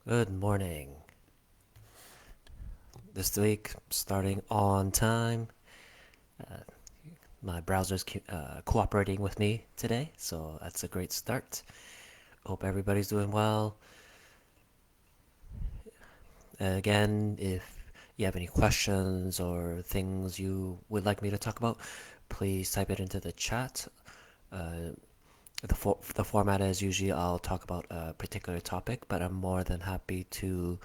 Good morning. This week, starting on time. Uh, my browser's cooperating with me today, so that's a great start. Hope everybody's doing well. Again, if you have any questions or things you would like me to talk about, please type it into the chat. Uh, the format is usually I'll talk about a particular topic, but I'm more than happy to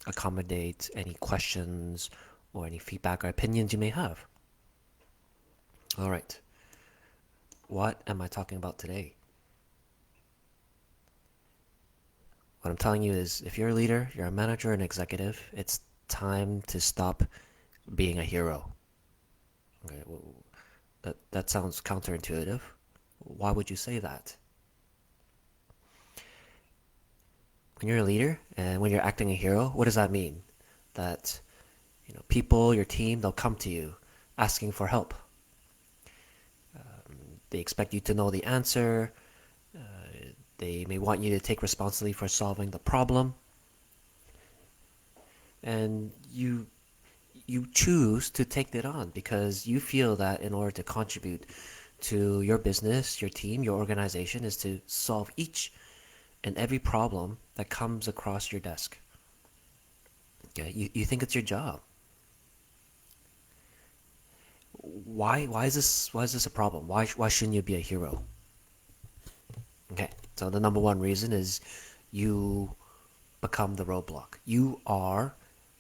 accommodate any questions or any feedback or opinions you may have. All right. What am I talking about today? What I'm telling you is if you're a leader, you're a manager, an executive, it's time to stop being a hero. Okay, that sounds counterintuitive. Why would you say that? When you're a leader and when you're acting a hero, what does that mean? That people, your team, they'll come to you asking for help. They expect you to know the answer. They may want you to take responsibility for solving the problem, and you choose to take that on because you feel that in order to contribute to your business, your team, your organization is to solve each and every problem that comes across your desk. Okay, you think it's your job. Why is this a problem? Why shouldn't you be a hero? Okay, so the number one reason is you become the roadblock. You are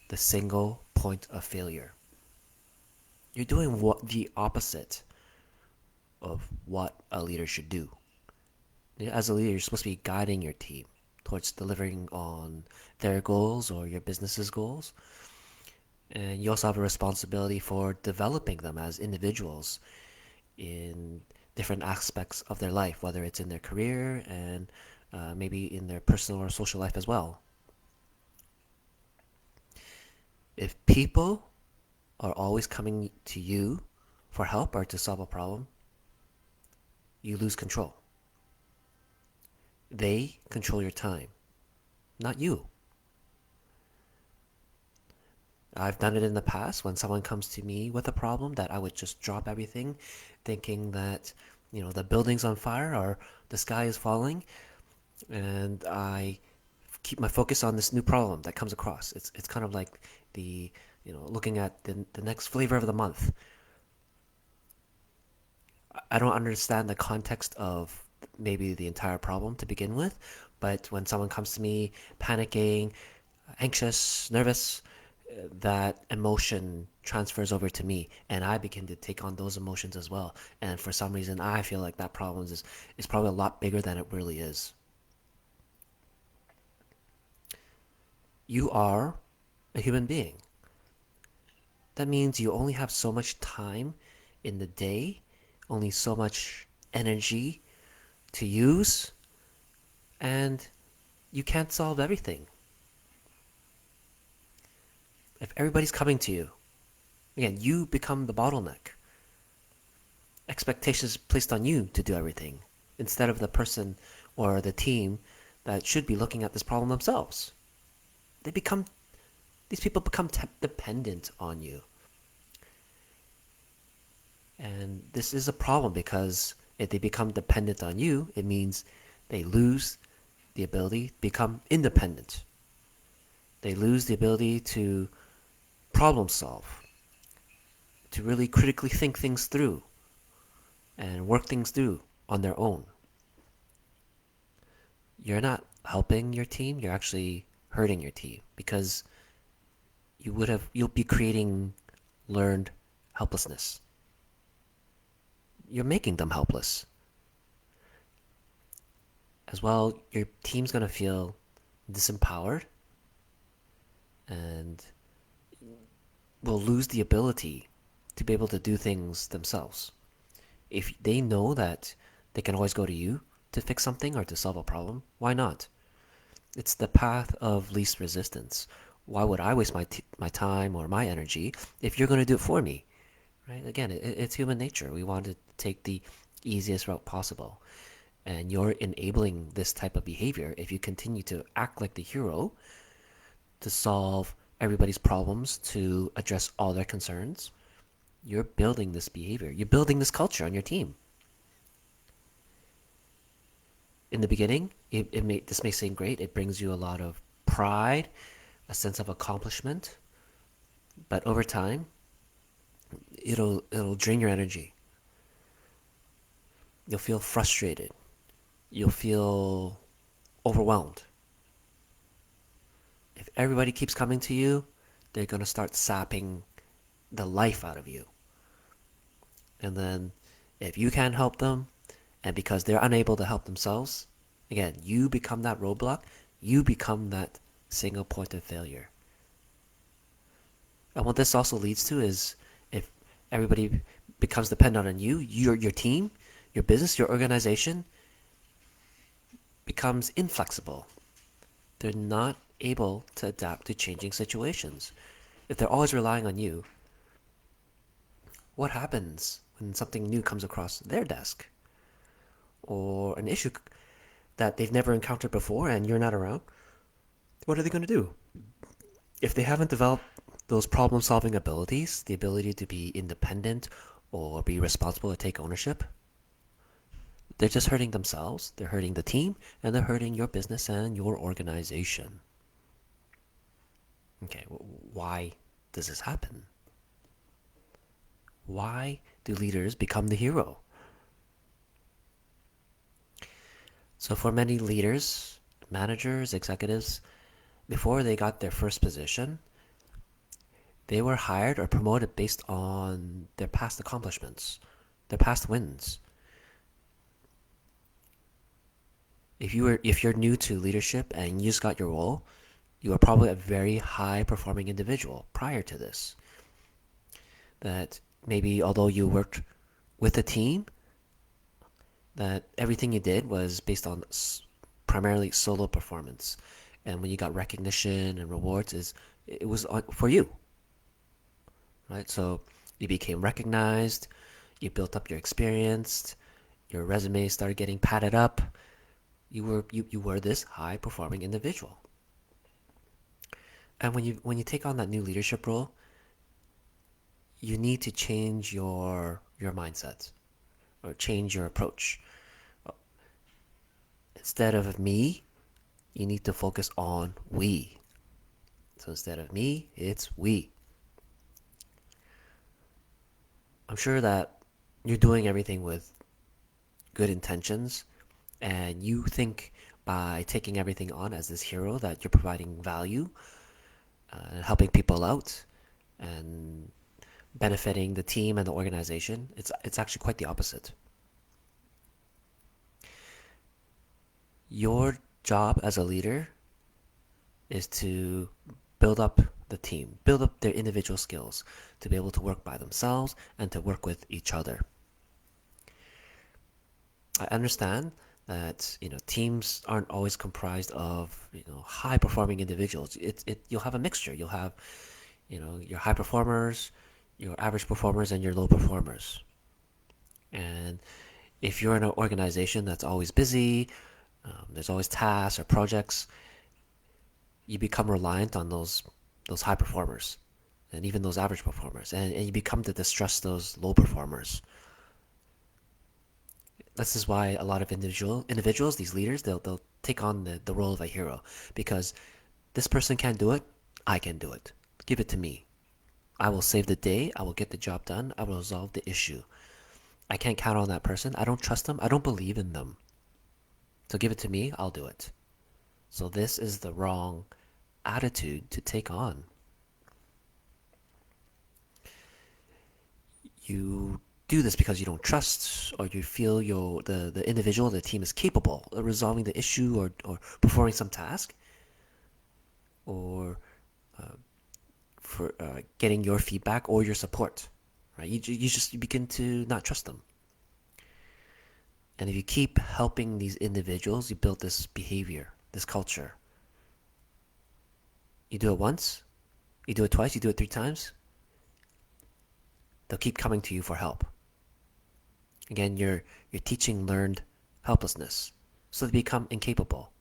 the single point of failure. You're doing what the opposite of what a leader should do. As a leader, you're supposed to be guiding your team towards delivering on their goals or your business's goals. And you also have a responsibility for developing them as individuals in different aspects of their life, whether it's in their career and maybe in their personal or social life as well. If people are always coming to you for help or to solve a problem, you lose control. They control your time, not you. I've done it in the past when someone comes to me with a problem that I would just drop everything, thinking that, the building's on fire or the sky is falling, and I keep my focus on this new problem that comes across. It's kind of like the, looking at the next flavor of the month. I don't understand the context of maybe the entire problem to begin with, but when someone comes to me panicking, anxious, nervous, that emotion transfers over to me and I begin to take on those emotions as well. And for some reason, I feel like that problem is probably a lot bigger than it really is. You are a human being. That means you only have so much time in the day, only so much energy to use, and you can't solve everything. If everybody's coming to you, again, you become the bottleneck. Expectations placed on you to do everything instead of the person or the team that should be looking at this problem themselves. They become these people become dependent on you. And this is a problem because if they become dependent on you, it means they lose the ability to become independent. They lose the ability to problem solve, to really critically think things through and work things through on their own. You're not helping your team, you're actually hurting your team because you'll be creating learned helplessness. You're making them helpless. As well, your team's going to feel disempowered and will lose the ability to be able to do things themselves. If they know that they can always go to you to fix something or to solve a problem, why not? It's the path of least resistance. Why would I waste my time or my energy if you're going to do it for me? Right? Again, it's human nature. We want to take the easiest route possible. and you're enabling this type of behavior, if you continue to act like the hero to solve everybody's problems, to address all their concerns, you're building this behavior. You're building this culture on your team. In the beginning, this may seem great. It brings you a lot of pride, a sense of accomplishment, but over time, it'll drain your energy. You'll feel frustrated. You'll feel overwhelmed. If everybody keeps coming to you, they're going to start sapping the life out of you. And then if you can't help them, and because they're unable to help themselves, again, you become that roadblock. You become that single point of failure. And what this also leads to is if everybody becomes dependent on you, your team, your business, your organization becomes inflexible. They're not able to adapt to changing situations. If they're always relying on you, what happens when something new comes across their desk? Or an issue that they've never encountered before and you're not around? What are they going to do? If they haven't developed those problem solving abilities, the ability to be independent or be responsible to take ownership, they're just hurting themselves, they're hurting the team, and they're hurting your business and your organization. Okay, why does this happen? Why do leaders become the hero? So for many leaders, managers, executives, before they got their first position, they were hired or promoted based on their past accomplishments, their past wins. If you're new to leadership and you just got your role, you are probably a very high performing individual prior to this. That maybe although you worked with a team, that everything you did was based on primarily solo performance. And when you got recognition and rewards, it was for you, right? So you became recognized, you built up your experience, your resume started getting padded up. You were this high performing individual. And when you take on that new leadership role, you need to change your mindset or change your approach. Instead of me, you need to focus on we. So instead of me, it's we. I'm sure that you're doing everything with good intentions, and you think by taking everything on as this hero that you're providing value and helping people out and benefiting the team and the organization. It's actually quite the opposite. Your job as a leader is to build up the team, build up their individual skills to be able to work by themselves and to work with each other. I understand that teams aren't always comprised of high performing individuals. You'll have a mixture. You'll have your high performers, your average performers, and your low performers. And if you're in an organization that's always busy, there's always tasks or projects, you become reliant on those high performers and even those average performers, and you become to distrust those low performers. This is why a lot of individuals, these leaders, they'll take on the role of a hero, because this person can't do it, I can do it. Give it to me. I will save the day. I will get the job done. I will resolve the issue. I can't count on that person. I don't trust them. I don't believe in them. So give it to me. I'll do it. So this is the wrong attitude to take on. You do this because you don't trust, or you feel the individual, the team is capable of resolving the issue or performing some task, or for getting your feedback or your support, right? You begin to not trust them. And if you keep helping these individuals, you build this behavior, this culture. You do it once, you do it twice, you do it 3 times, they'll keep coming to you for help. Again, you're teaching learned helplessness. So they become incapable.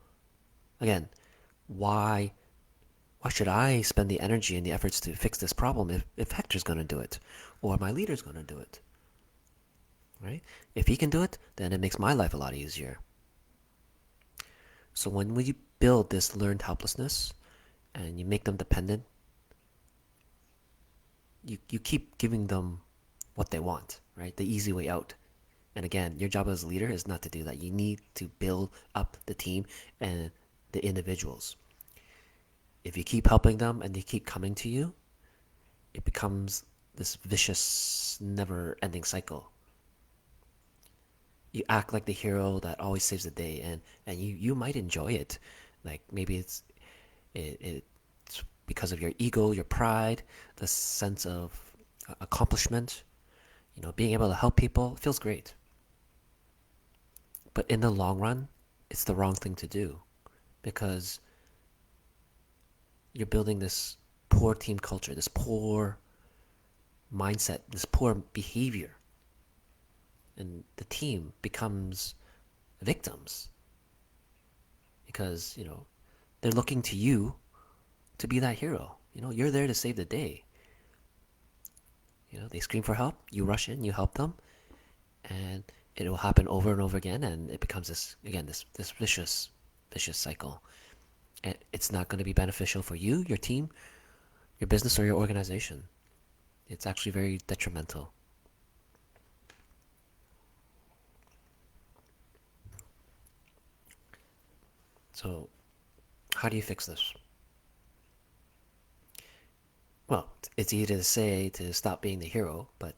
Again, why should I spend the energy and the efforts to fix this problem if Hector's going to do it or my leader's going to do it? Right? If he can do it, then it makes my life a lot easier. So when we build this learned helplessness and you make them dependent, you keep giving them what they want, right? The easy way out. And again, your job as a leader is not to do that. You need to build up the team and the individuals. If you keep helping them and they keep coming to you, it becomes this vicious, never ending cycle. You act like the hero that always saves the day, and you might enjoy it. Like maybe it's because of your ego, your pride, the sense of accomplishment. Being able to help people feels great. But in the long run, it's the wrong thing to do because you're building this poor team culture, this poor mindset, this poor behavior. And the team becomes victims because, they're looking to you to be that hero. You're there to save the day. They scream for help, you rush in, you help them, and it will happen over and over again, and it becomes this vicious cycle. And it's not going to be beneficial for you, your team, your business, or your organization. It's actually very detrimental. So, how do you fix this? Well, it's easy to say to stop being the hero, but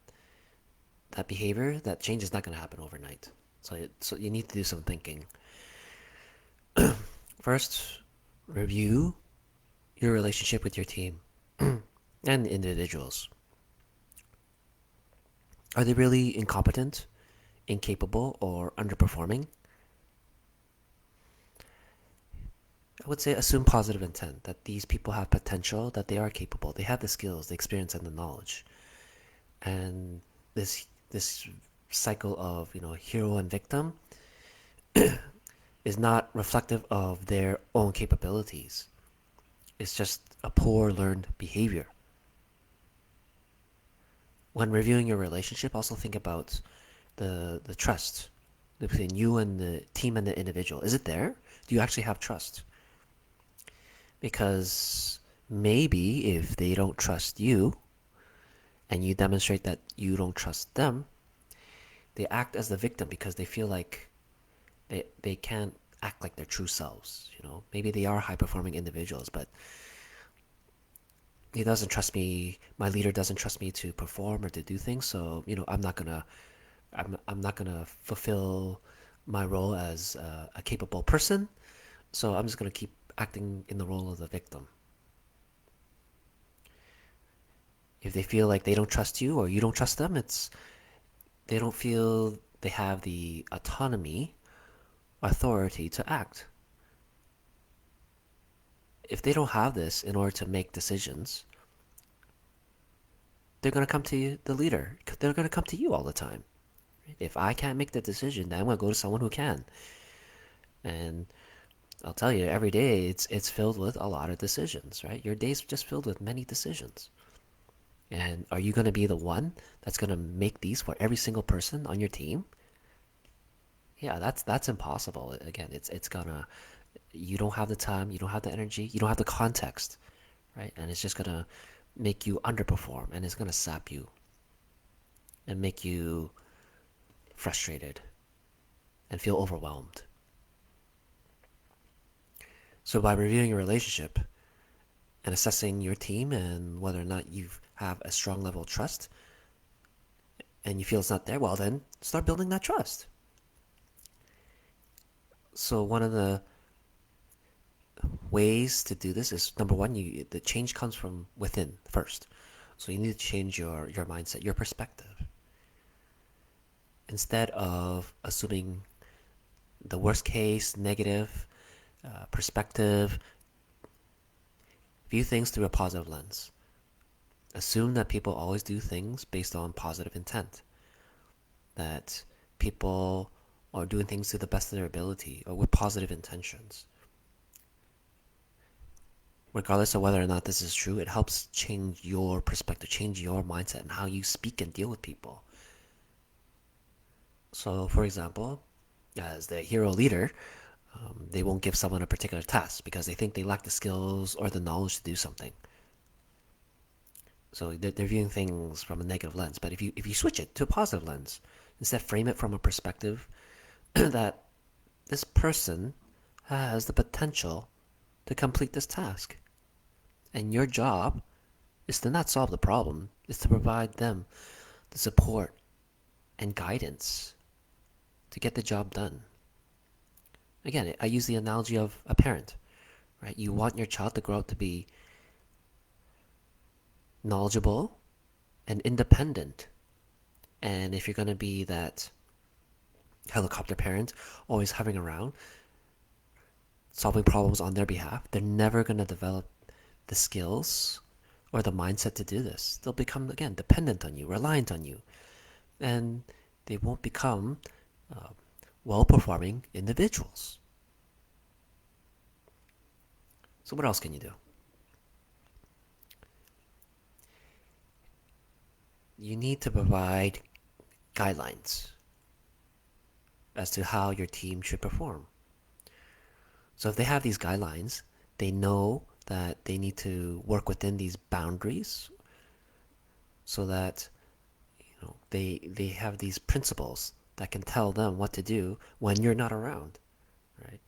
that behavior, that change is not going to happen overnight. So you need to do some thinking. First, review your relationship with your team and individuals. Are they really incompetent, incapable, or underperforming? I would say assume positive intent that these people have potential, that they are capable, they have the skills, the experience, and the knowledge. And this cycle of hero and victim is not reflective of their own capabilities. It's just a poor learned behavior. When reviewing your relationship, also think about the trust between you and the team and the individual. Is it there? Do you actually have trust? Because maybe if they don't trust you and you demonstrate that you don't trust them, they act as the victim because they feel like they can't act like their true selves. Maybe they are high performing individuals, but he doesn't trust me. My leader doesn't trust me to perform or to do things. So I'm not gonna fulfill my role as a capable person. So I'm just gonna keep acting in the role of the victim. If they feel like they don't trust you or you don't trust them, they don't feel they have the autonomy, authority to act. If they don't have this in order to make decisions, they're going to come to the leader. They're going to come to you all the time. If I can't make the decision, then I'm going to go to someone who can. And I'll tell you, every day it's filled with a lot of decisions, right? Your day's just filled with many decisions. And are you going to be the one that's going to make these for every single person on your team? Yeah, that's impossible. Again, it's gonna you don't have the time, you don't have the energy, you don't have the context, right? And it's just gonna make you underperform and it's gonna sap you and make you frustrated and feel overwhelmed. So by reviewing your relationship and assessing your team and whether or not you have a strong level of trust and you feel it's not there, well then start building that trust. So one of the ways to do this is number one, the change comes from within first. So you need to change your mindset, your perspective. Instead of assuming the worst case, negative perspective, view things through a positive lens. Assume that people always do things based on positive intent. That people or doing things to the best of their ability or with positive intentions. Regardless of whether or not this is true, it helps change your perspective, change your mindset, and how you speak and deal with people. So, for example, as the hero leader, they won't give someone a particular task because they think they lack the skills or the knowledge to do something. So they're viewing things from a negative lens. But if you switch it to a positive lens, instead frame it from a perspective that this person has the potential to complete this task. And your job is to not solve the problem, is to provide them the support and guidance to get the job done. Again, I use the analogy of a parent, right? You want your child to grow up to be knowledgeable and independent. And if you're going to be that helicopter parent, always hovering around, solving problems on their behalf, they're never going to develop the skills or the mindset to do this. They'll become, again, dependent on you, reliant on you, and they won't become well performing individuals. So, what else can you do? You need to provide guidelines as to how your team should perform. So, if they have these guidelines, they know that they need to work within these boundaries so that they have these principles that can tell them what to do when you're not around, right?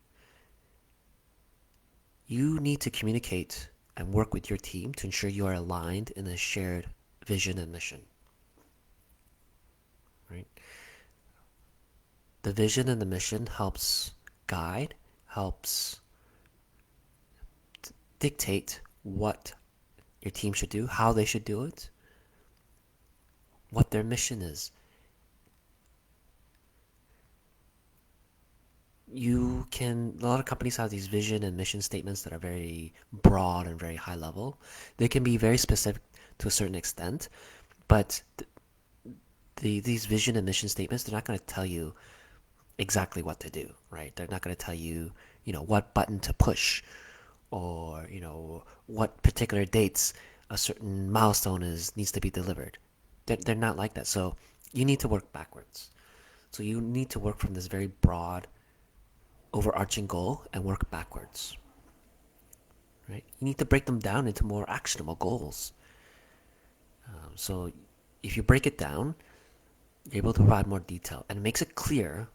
You need to communicate and work with your team to ensure you are aligned in a shared vision and mission, right? The vision and the mission helps guide, helps dictate what your team should do, how they should do it, what their mission is. A lot of companies have these vision and mission statements that are very broad and very high level. They can be very specific to a certain extent, but these vision and mission statements, they're not going to tell you exactly what to do, right? They're not going to tell you, what button to push, or what particular dates a certain milestone needs to be delivered. They're not like that. So you need to work backwards. So you need to work from this very broad, overarching goal and work backwards, right? You need to break them down into more actionable goals. So if you break it down, you're able to provide more detail, and it makes it clear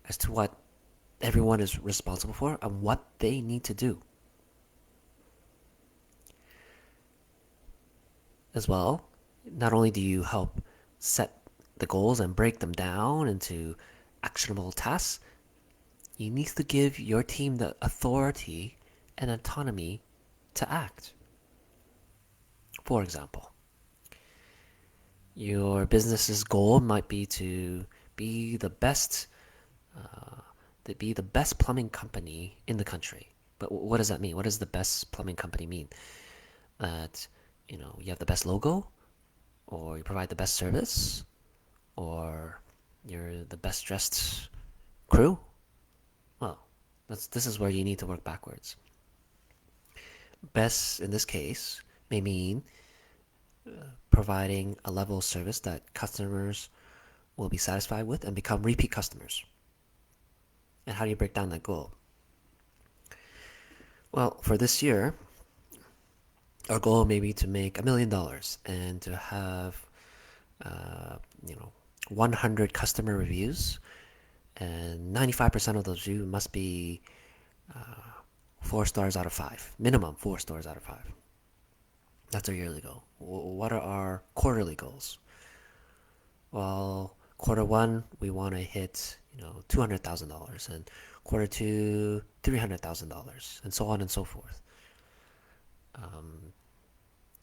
as to what everyone is responsible for and what they need to do. As well, not only do you help set the goals and break them down into actionable tasks, you need to give your team the authority and autonomy to act. For example, your business's goal might be to be the best plumbing company in the country. But what does that mean? What does the best plumbing company mean? That you have the best logo, or you provide the best service, or you're the best dressed crew? Well, this is where you need to work backwards. Best in this case may mean providing a level of service that customers will be satisfied with and become repeat customers. And how do you break down that goal? Well, for this year, our goal may be to make $1 million and to have, uh, you know, 100 customer reviews, and 95% of those reviews must be 4 stars out of 5, minimum 4 stars out of 5. That's our yearly goal. What are our quarterly goals? Well, quarter one, we want to hit, $200,000, and quarter two, $300,000, and so on and so forth.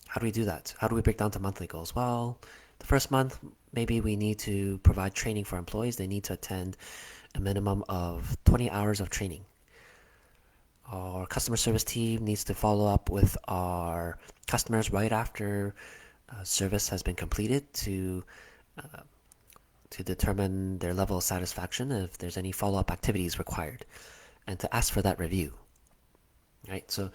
How do we do that? How do we break down to monthly goals? Well, the first month, maybe we need to provide training for employees. They need to attend a minimum of 20 hours of training. Our customer service team needs to follow up with our customers right after service has been completed to to determine their level of satisfaction, if there's any follow-up activities required, and to ask for that review. Right? So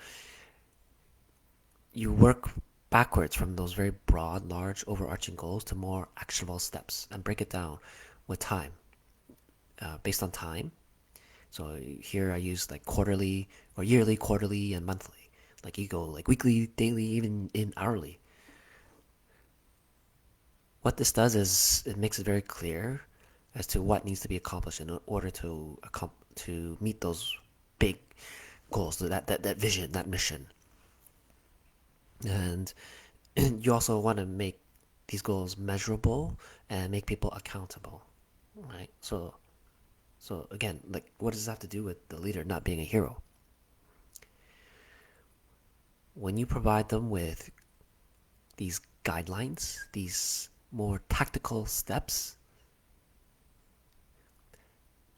you work backwards from those very broad, large, overarching goals to more actionable steps and break it down with time, based on time. So here I use like quarterly or yearly, quarterly, and monthly. Like you go like weekly, daily, even in hourly. What this does is it makes it very clear as to what needs to be accomplished in order to meet those big goals, that vision, that mission. And you also want to make these goals measurable and make people accountable, right? So again, like what does this have to do with the leader not being a hero? When you provide them with these guidelines, these more tactical steps,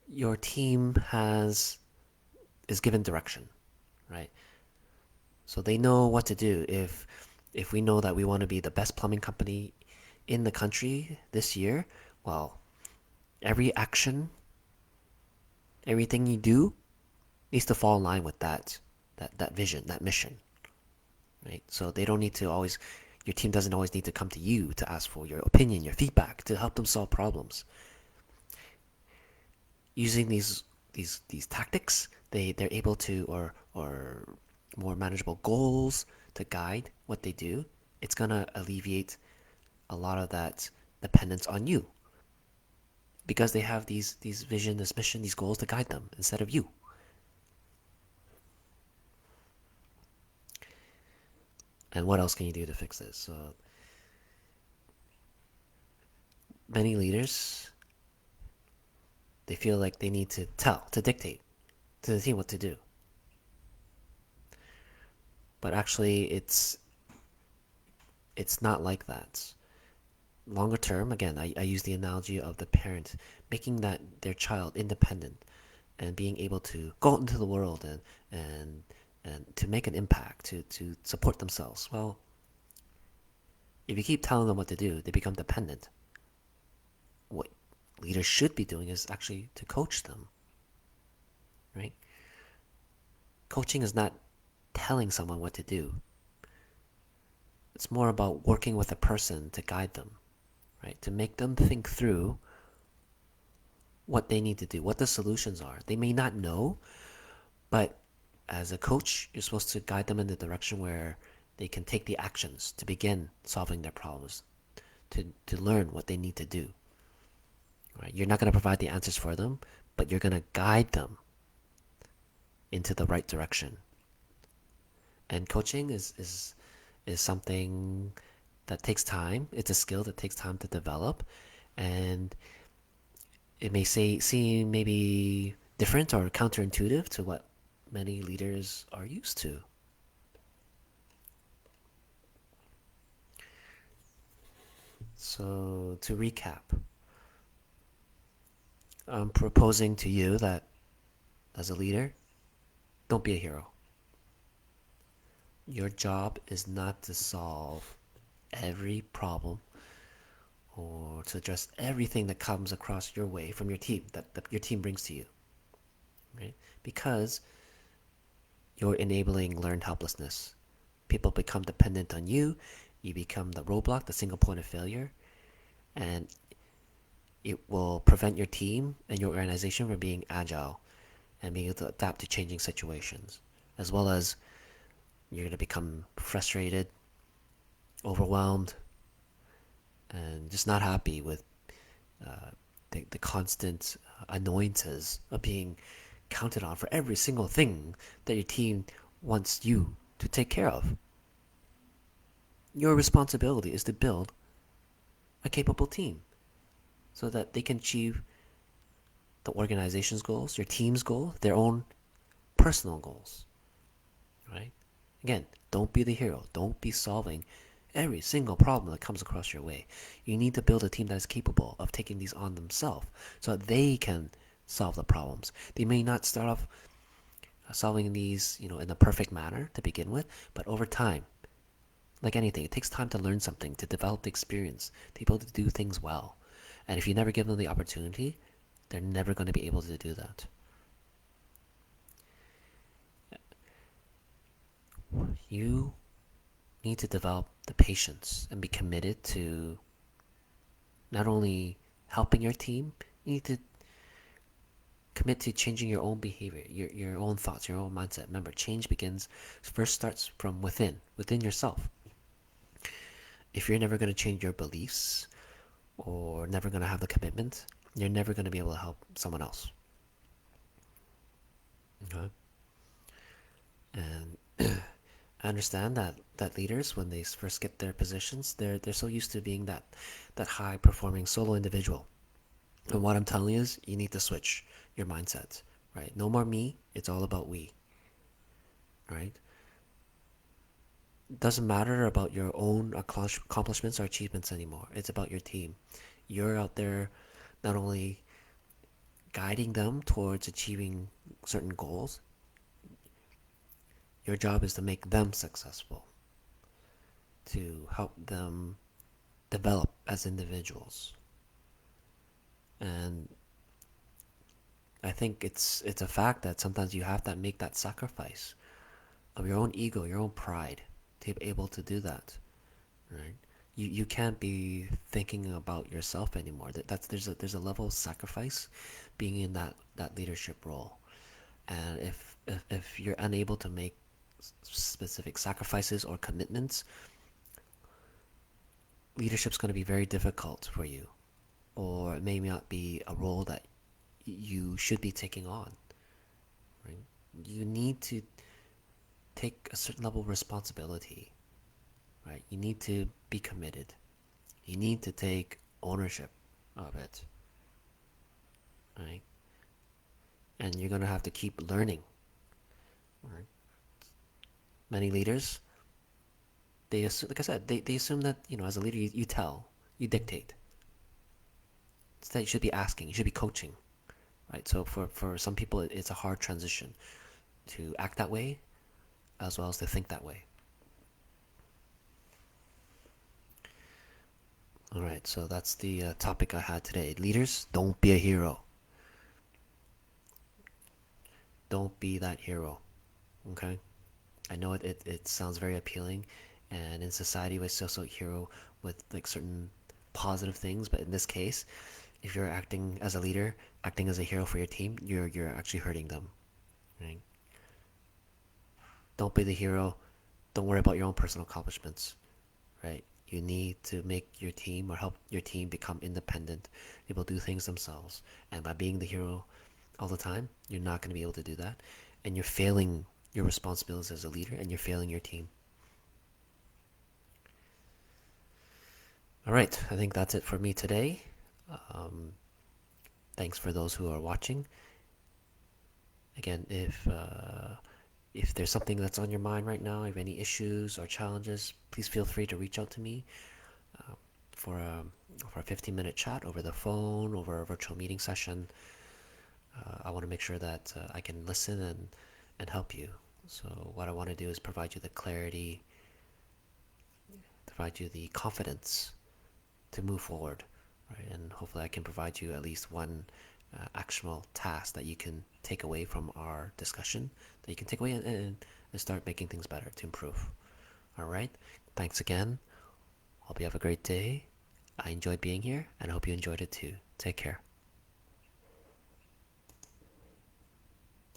your team is given direction, right? So they know what to do. If we know that we want to be the best plumbing company in the country this year, well, every action, everything you do needs to fall in line with that vision, that mission, right? So they don't need to always your team doesn't always need to come to you to ask for your opinion, your feedback to help them solve problems. Using these tactics, they're able to or more manageable goals to guide what they do. It's gonna alleviate a lot of that dependence on you because they have these vision, this mission, these goals to guide them instead of you. And what else can you do to fix this? So many leaders, they feel like they need to dictate to the team what to do. But actually, it's not like that. Longer term, again, I use the analogy of the parent making that their child independent and being able to go out into the world and and to make an impact, to support themselves. Well, if you keep telling them what to do, they become dependent. What leaders should be doing is actually to coach them, right? Coaching is not telling someone what to do. It's more about working with a person to guide them, right? To make them think through what they need to do, what the solutions are. They may not know, but as a coach, you're supposed to guide them in the direction where they can take the actions to begin solving their problems, to learn what they need to do. Right? You're not going to provide the answers for them, but you're going to guide them into the right direction. And coaching is something that takes time. It's a skill that takes time to develop, and it may seem maybe different or counterintuitive to what many leaders are used to. So to recap, I'm proposing to you that as a leader, don't be a hero. Your job is not to solve every problem or to address everything that comes across your way from your team that your team brings to you, right? Because you're enabling learned helplessness. People become dependent on you. You become the roadblock, the single point of failure, and it will prevent your team and your organization from being agile and being able to adapt to changing situations, as well as you're going to become frustrated, overwhelmed, and just not happy with the constant annoyances of being counted on for every single thing that your team wants you to take care of. Your responsibility is to build a capable team so that they can achieve the organization's goals, your team's goals, their own personal goals, right? Again, don't be the hero. Don't be solving every single problem that comes across your way. You need to build a team that is capable of taking these on themselves so that they can solve the problems. They may not start off solving these, in a perfect manner to begin with, but over time, like anything, it takes time to learn something, to develop the experience, to be able to do things well. And if you never give them the opportunity, they're never going to be able to do that. You need to develop the patience and be committed to not only helping your team, you need to commit to changing your own behavior, your own thoughts, your own mindset. Remember, change first starts from within yourself. If you're never going to change your beliefs or never going to have the commitment, you're never going to be able to help someone else. Okay? And I understand that leaders, when they first get their positions, they're so used to being that high performing solo individual. And what I'm telling you is, you need to switch your mindset, right? No more me. It's all about we, right? It doesn't matter about your own accomplishments or achievements anymore. It's about your team. You're out there not only guiding them towards achieving certain goals. Your job is to make them successful, to help them develop as individuals. And I think it's a fact that sometimes you have to make that sacrifice of your own ego, your own pride, to be able to do that, right? You can't be thinking about yourself anymore. There's a level of sacrifice being in that leadership role. And if you're unable to make specific sacrifices or commitments, leadership's going to be very difficult for you, or it may not be a role that you should be taking on. Right? You need to take a certain level of responsibility. Right? You need to be committed. You need to take ownership of it. Right? And you're going to have to keep learning. Right? Many leaders, they assume, like I said, they assume that, as a leader, you tell, you dictate. Instead, you should be asking, you should be coaching. Right? So for some people, it's a hard transition to act that way as well as to think that way. All right, so that's the topic I had today. Leaders, don't be a hero. Don't be that hero. Okay? I know it sounds very appealing, and in society we associate hero with like certain positive things, but in this case, if you're acting as a leader, acting as a hero for your team, you're actually hurting them. Right? Don't be the hero. Don't worry about your own personal accomplishments. Right? You need to make your team or help your team become independent, able to do things themselves. And by being the hero all the time, you're not going to be able to do that. And you're failing your responsibilities as a leader, and you're failing your team. All right, I think that's it for me today. Um, Thanks for those who are watching. Again, if there's something that's on your mind right now, if you have any issues or challenges, please feel free to reach out to me uh, for a 15-minute chat over the phone, over a virtual meeting session. I want to make sure that I can listen and help you. So what I want to do is provide you the clarity, provide you the confidence to move forward, right? And hopefully I can provide you at least one actionable task that you can take away from our discussion, that you can take away and start making things better to improve. All right. Thanks again. Hope you have a great day. I enjoyed being here, and I hope you enjoyed it too. Take care.